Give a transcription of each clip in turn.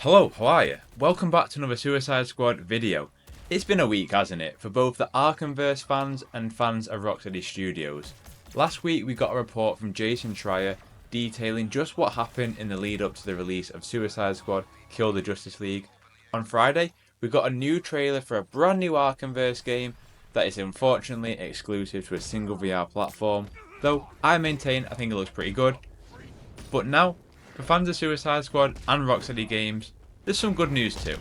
Hello, how are you? Welcome back to another Suicide Squad video. It's been a week, hasn't it, for both the Arkhamverse fans and fans of Rocksteady Studios. Last week we got a report from Jason Schreier detailing just what happened in the lead up to the release of Suicide Squad Kill the Justice League. On Friday, we got a new trailer for a brand new Arkhamverse game that is unfortunately exclusive to a single VR platform, though I maintain I think it looks pretty good. But now, for fans of Suicide Squad and Rocksteady games, there's some good news too.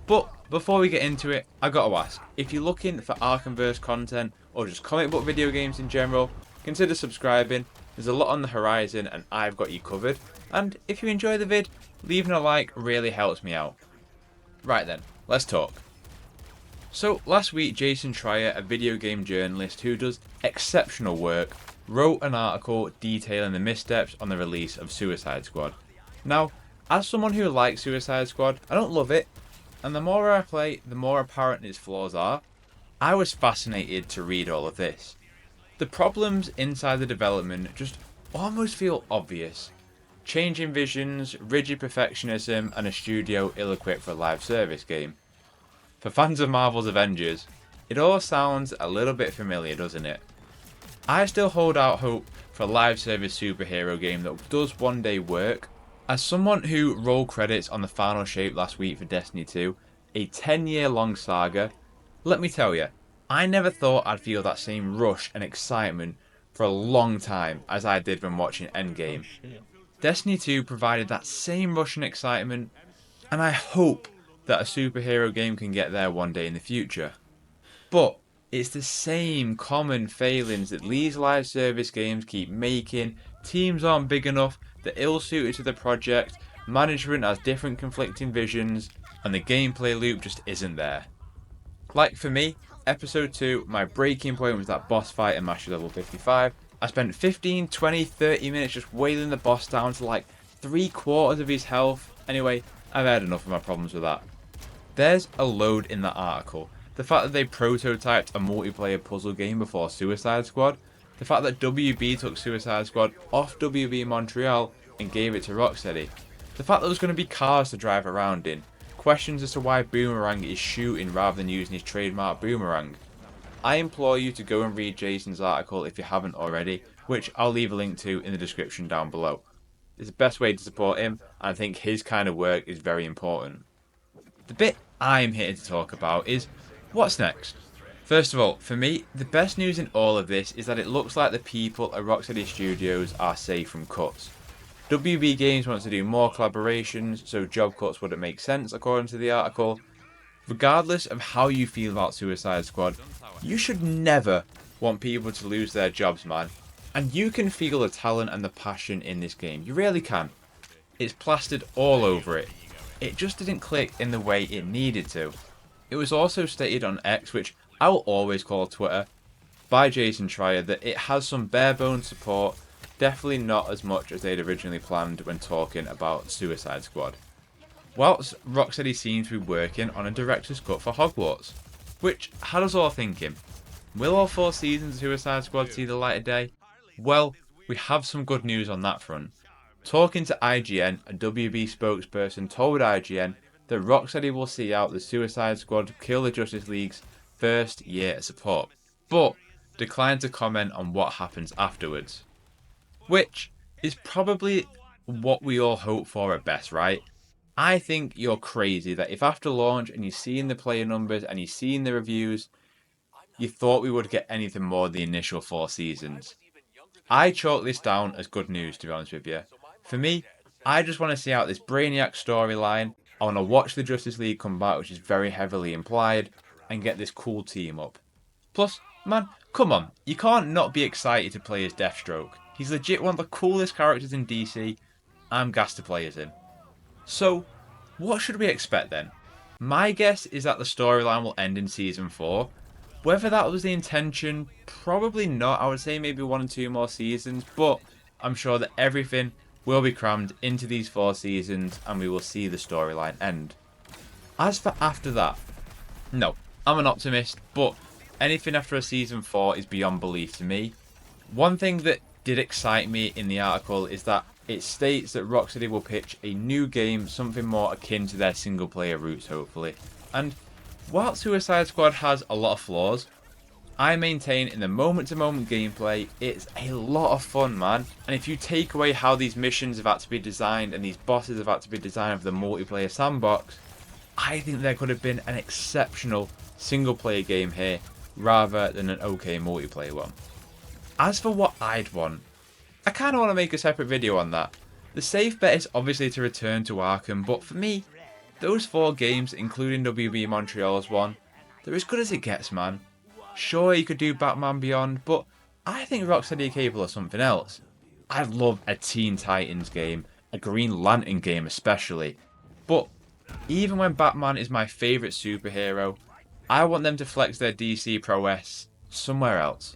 But before we get into it, I gotta ask, if you're looking for Arkhamverse content or just comic book video games in general, consider subscribing. There's a lot on the horizon and I've got you covered. And if you enjoy the vid, leaving a like really helps me out. Right then, let's talk. So last week, Jason Schreier, a video game journalist who does exceptional work, wrote an article detailing the missteps on the release of Suicide Squad. Now, as someone who likes Suicide Squad, I don't love it, and the more I play, the more apparent its flaws are. I was fascinated to read all of this. The problems inside the development just almost feel obvious. Changing visions, rigid perfectionism, and a studio ill-equipped for a live service game. For fans of Marvel's Avengers, it all sounds a little bit familiar, doesn't it? I still hold out hope for a live service superhero game that does one day work. As someone who rolled credits on the final shape last week for Destiny 2, a 10-year long saga, let me tell you, I never thought I'd feel that same rush and excitement for a long time as I did when watching Endgame. Destiny 2 provided that same rush and excitement, and I hope that a superhero game can get there one day in the future. But it's the same common failings that these live service games keep making. Teams aren't big enough, they're ill-suited to the project, management has different conflicting visions, and the gameplay loop just isn't there. Like for me, episode 2, my breaking point was that boss fight in Master Level 55. I spent 15, 20, 30 minutes just wailing the boss down to like 3/4 of his health. Anyway, I've had enough of my problems with that. There's a load in that article. The fact that they prototyped a multiplayer puzzle game before Suicide Squad. The fact that WB took Suicide Squad off WB Montreal and gave it to Rocksteady. The fact that there was going to be cars to drive around in. Questions as to why Boomerang is shooting rather than using his trademark boomerang. I implore you to go and read Jason's article if you haven't already, which I'll leave a link to in the description down below. It's the best way to support him, and I think his kind of work is very important. The bit I'm here to talk about is what's next? First of all, for me, the best news in all of this is that it looks like the people at Rocksteady Studios are safe from cuts. WB Games wants to do more collaborations, so job cuts wouldn't make sense according to the article. Regardless of how you feel about Suicide Squad, you should never want people to lose their jobs, man. And you can feel the talent and the passion in this game, you really can. It's plastered all over it. It just didn't click in the way it needed to. It was also stated on X, which I will always call Twitter, by Jason Schreier that it has some bare bones support, definitely not as much as they'd originally planned when talking about Suicide Squad. Whilst Rocksteady seems to be working on a director's cut for Hogwarts, which had us all thinking, will all 4 seasons of Suicide Squad see the light of day? Well, we have some good news on that front. Talking to IGN, a WB spokesperson told IGN that Rocksteady will see out the Suicide Squad Kill the Justice League's first year of support, but declined to comment on what happens afterwards. Which is probably what we all hope for at best, right? I think you're crazy that if after launch and you're seeing the player numbers and you're seeing the reviews, you thought we would get anything more than the initial 4 seasons. I chalk this down as good news, to be honest with you. For me, I just want to see out this Brainiac storyline. I want to watch the Justice League come back, which is very heavily implied, and get this cool team up. Plus, man, come on, you can't not be excited to play as Deathstroke. He's legit one of the coolest characters in DC. I'm gassed to play as him. So, what should we expect then? My guess is that the storyline will end in Season 4. Whether that was the intention, probably not. I would say maybe 1 or 2 more seasons, but I'm sure that everything will be crammed into these 4 seasons and we will see the storyline end. As for after that, no, I'm an optimist, but anything after a Season 4 is beyond belief to me. One thing that did excite me in the article is that It states that Rocksteady will pitch a new game, something more akin to their single player roots hopefully. And while Suicide Squad has a lot of flaws, I maintain in the moment to moment gameplay, it's a lot of fun, man. And if you take away how these missions have had to be designed and these bosses have had to be designed for the multiplayer sandbox, I think there could have been an exceptional single player game here rather than an okay multiplayer one. As for what I'd want, I kind of want to make a separate video on that. The safe bet is obviously to return to Arkham, but for me, those 4 games, including WB Montreal's one, they're as good as it gets, man. Sure, you could do Batman Beyond, but I think Rocksteady are capable of something else. I'd love a Teen Titans game, a Green Lantern game especially. But even when Batman is my favourite superhero, I want them to flex their DC prowess somewhere else.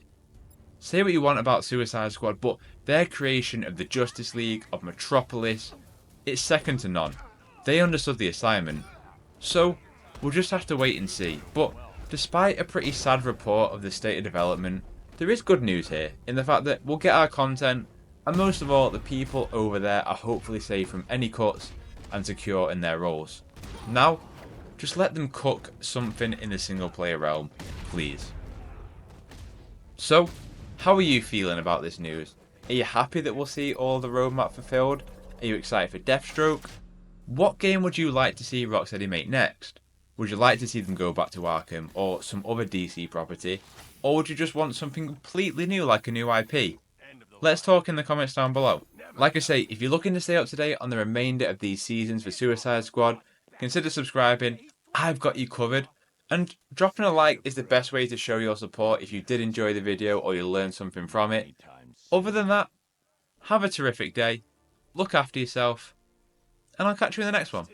Say what you want about Suicide Squad, but their creation of the Justice League, of Metropolis, it's second to none. They understood the assignment. So, we'll just have to wait and see. But despite a pretty sad report of the state of development, there is good news here in the fact that we'll get our content, and most of all, the people over there are hopefully safe from any cuts and secure in their roles. Now, just let them cook something in the single player realm, please. So, how are you feeling about this news? Are you happy that we'll see all the roadmap fulfilled? Are you excited for Deathstroke? What game would you like to see Rocksteady make next? Would you like to see them go back to Arkham or some other DC property? Or would you just want something completely new like a new IP? Let's talk in the comments down below. Like I say, if you're looking to stay up to date on the remainder of these seasons for Suicide Squad, consider subscribing. I've got you covered. And dropping a like is the best way to show your support if you did enjoy the video or you learned something from it. Other than that, have a terrific day, look after yourself, and I'll catch you in the next one.